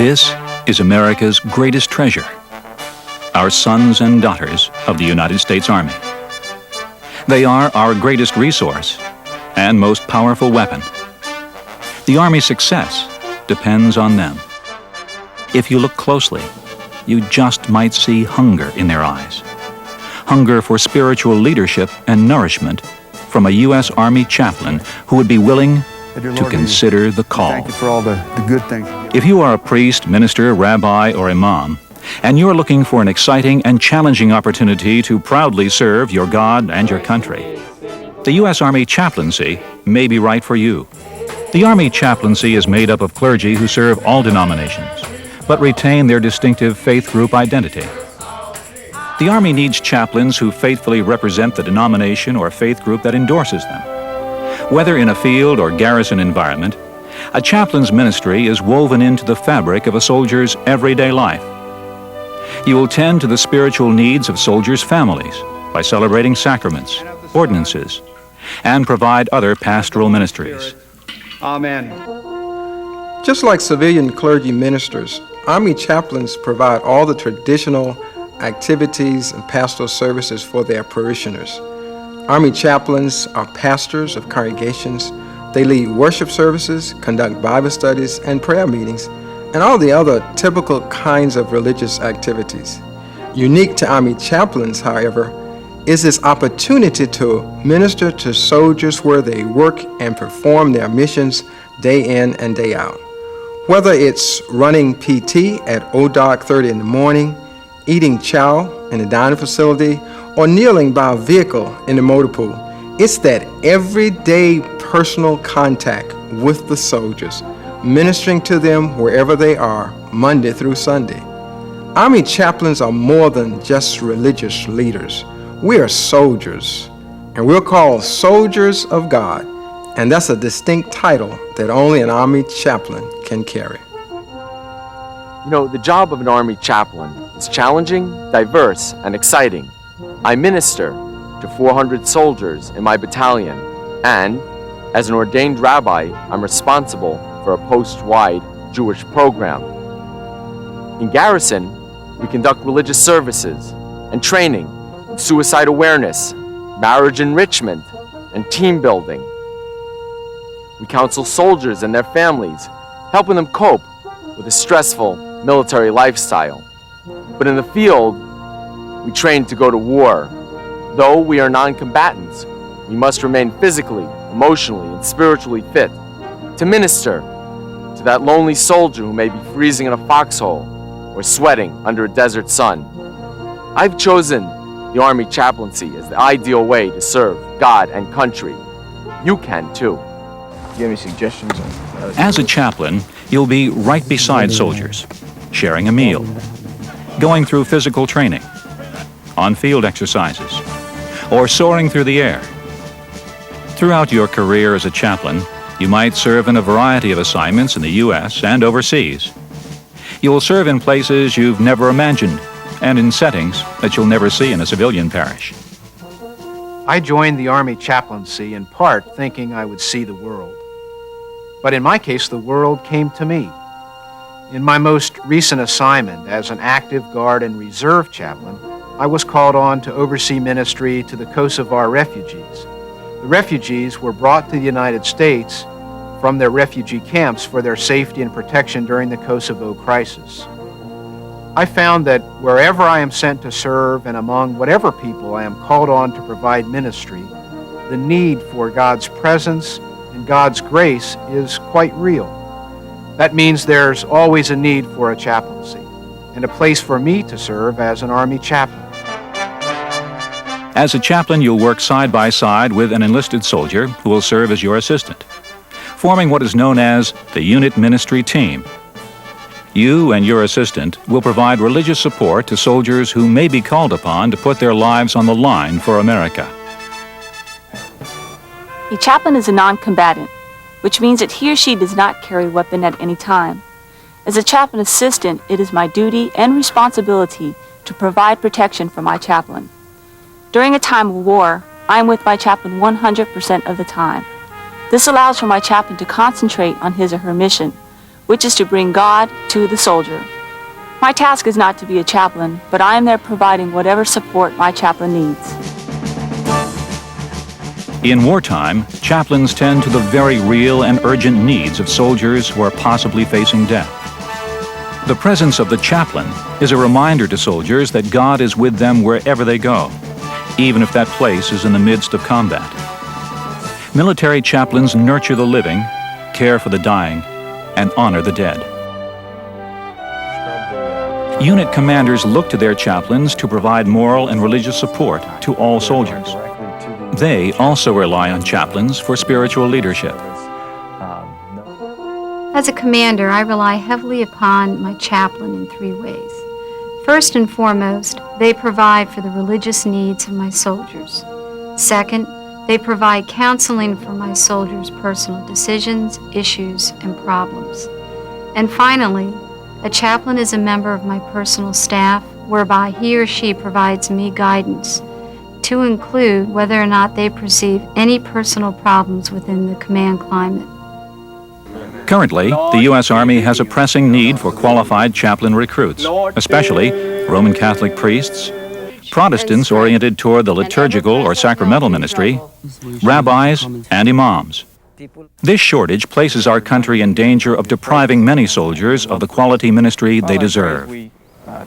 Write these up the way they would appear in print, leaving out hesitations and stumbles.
This is America's greatest treasure, our sons and daughters of the United States Army. They are our greatest resource and most powerful weapon. The Army's success depends on them. If you look closely, you just might see hunger in their eyes. Hunger for spiritual leadership and nourishment from a U.S. Army chaplain who would be willing to consider the call. Thank you for all the good things. If you are a priest, minister, rabbi, or imam, and you're looking for an exciting and challenging opportunity to proudly serve your God and your country, the U.S. Army Chaplaincy may be right for you. The Army Chaplaincy is made up of clergy who serve all denominations, but retain their distinctive faith group identity. The Army needs chaplains who faithfully represent the denomination or faith group that endorses them. Whether in a field or garrison environment, a chaplain's ministry is woven into the fabric of a soldier's everyday life. You will tend to the spiritual needs of soldiers' families by celebrating sacraments, ordinances, and provide other pastoral ministries. Amen. Just like civilian clergy ministers, Army chaplains provide all the traditional activities and pastoral services for their parishioners. Army chaplains are pastors of congregations. They lead worship services, conduct Bible studies and prayer meetings, and all the other typical kinds of religious activities. Unique to Army chaplains, however, is this opportunity to minister to soldiers where they work and perform their missions day in and day out. Whether it's running PT at dark 30 in the morning, eating chow in a dining facility, or kneeling by a vehicle in the motor pool, it's that everyday personal contact with the soldiers, ministering to them wherever they are, Monday through Sunday. Army chaplains are more than just religious leaders. We are soldiers, and we're called soldiers of God, and that's a distinct title that only an Army chaplain can carry. You know, the job of an Army chaplain is challenging, diverse, and exciting. I minister to 400 soldiers in my battalion, and as an ordained rabbi, I'm responsible for a post-wide Jewish program. In garrison, we conduct religious services and training in suicide awareness, marriage enrichment, and team building. We counsel soldiers and their families, helping them cope with a stressful military lifestyle. But in the field, we train to go to war. Though we are non-combatants, we must remain physically, emotionally, and spiritually fit to minister to that lonely soldier who may be freezing in a foxhole or sweating under a desert sun. I've chosen the Army chaplaincy as the ideal way to serve God and country. You can too. Give me suggestions. As a chaplain, you'll be right beside soldiers, sharing a meal, going through physical training, on field exercises, or soaring through the air. Throughout your career as a chaplain, you might serve in a variety of assignments in the U.S. and overseas. You will serve in places you've never imagined and in settings that you'll never see in a civilian parish. I joined the Army chaplaincy in part thinking I would see the world. But in my case, the world came to me. In my most recent assignment as an active guard and reserve chaplain, I was called on to oversee ministry to the Kosovar refugees. The refugees were brought to the United States from their refugee camps for their safety and protection during the Kosovo crisis. I found that wherever I am sent to serve and among whatever people I am called on to provide ministry, the need for God's presence and God's grace is quite real. That means there's always a need for a chaplaincy and a place for me to serve as an Army chaplain. As a chaplain, you'll work side by side with an enlisted soldier who will serve as your assistant, forming what is known as the unit ministry team. You and your assistant will provide religious support to soldiers who may be called upon to put their lives on the line for America. A chaplain is a non-combatant, which means that he or she does not carry a weapon at any time. As a chaplain assistant, it is my duty and responsibility to provide protection for my chaplain. During a time of war, I am with my chaplain 100% of the time. This allows for my chaplain to concentrate on his or her mission, which is to bring God to the soldier. My task is not to be a chaplain, but I am there providing whatever support my chaplain needs. In wartime, chaplains tend to the very real and urgent needs of soldiers who are possibly facing death. The presence of the chaplain is a reminder to soldiers that God is with them wherever they go, even if that place is in the midst of combat. Military chaplains nurture the living, care for the dying, and honor the dead. Unit commanders look to their chaplains to provide moral and religious support to all soldiers. They also rely on chaplains for spiritual leadership. As a commander, I rely heavily upon my chaplain in 3 ways. First and foremost, they provide for the religious needs of my soldiers. Second, they provide counseling for my soldiers' personal decisions, issues, and problems. And finally, a chaplain is a member of my personal staff, whereby he or she provides me guidance, to include whether or not they perceive any personal problems within the command climate. Currently, the U.S. Army has a pressing need for qualified chaplain recruits, especially Roman Catholic priests, Protestants oriented toward the liturgical or sacramental ministry, rabbis, and imams. This shortage places our country in danger of depriving many soldiers of the quality ministry they deserve.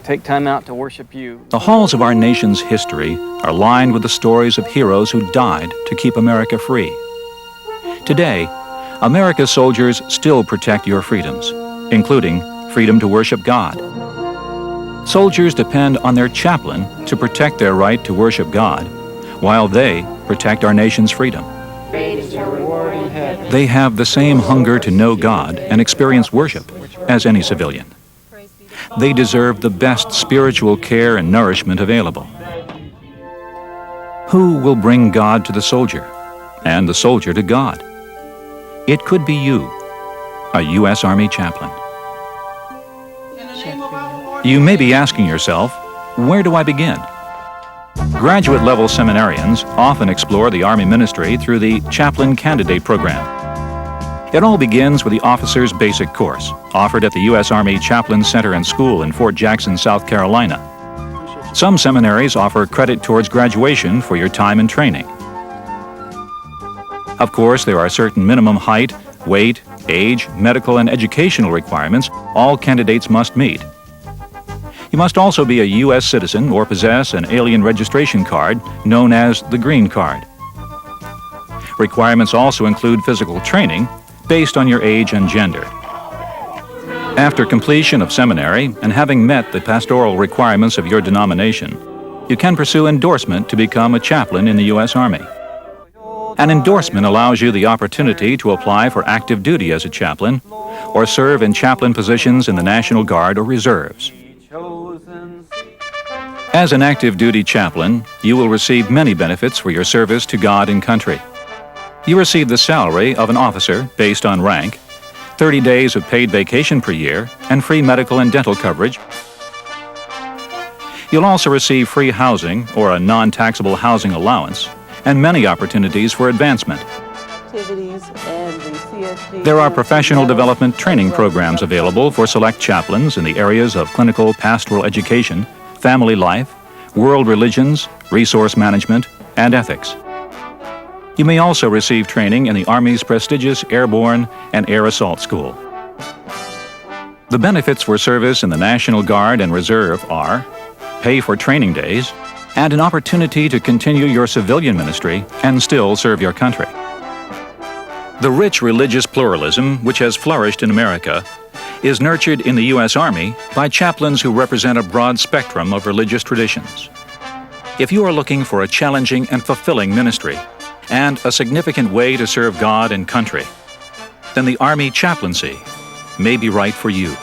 Take time out to worship you. The halls of our nation's history are lined with the stories of heroes who died to keep America free. Today, America's soldiers still protect your freedoms, including freedom to worship God. Soldiers depend on their chaplain to protect their right to worship God, while they protect our nation's freedom. They have the same hunger to know God and experience worship as any civilian. They deserve the best spiritual care and nourishment available. Who will bring God to the soldier, and the soldier to God? It could be you, a U.S. Army chaplain. You may be asking yourself, where do I begin? Graduate-level seminarians often explore the Army ministry through the Chaplain Candidate Program. It all begins with the officer's basic course, offered at the U.S. Army Chaplain Center and School in Fort Jackson, South Carolina. Some seminaries offer credit towards graduation for your time in training. Of course, there are certain minimum height, weight, age, medical, and educational requirements all candidates must meet. You must also be a U.S. citizen or possess an alien registration card known as the Green Card. Requirements also include physical training based on your age and gender. After completion of seminary and having met the pastoral requirements of your denomination, you can pursue endorsement to become a chaplain in the U.S. Army. An endorsement allows you the opportunity to apply for active duty as a chaplain or serve in chaplain positions in the National Guard or Reserves. As an active duty chaplain, you will receive many benefits for your service to God and country. You receive the salary of an officer based on rank, 30 days of paid vacation per year, and free medical and dental coverage. You'll also receive free housing or a non-taxable housing allowance, and many opportunities for advancement. There are professional development training programs available for select chaplains in the areas of clinical pastoral education, family life, world religions, resource management, and ethics. You may also receive training in the Army's prestigious Airborne and Air Assault School. The benefits for service in the National Guard and Reserve are pay for training days and an opportunity to continue your civilian ministry and still serve your country. The rich religious pluralism which has flourished in America is nurtured in the U.S. Army by chaplains who represent a broad spectrum of religious traditions. If you are looking for a challenging and fulfilling ministry and a significant way to serve God and country, then the Army chaplaincy may be right for you.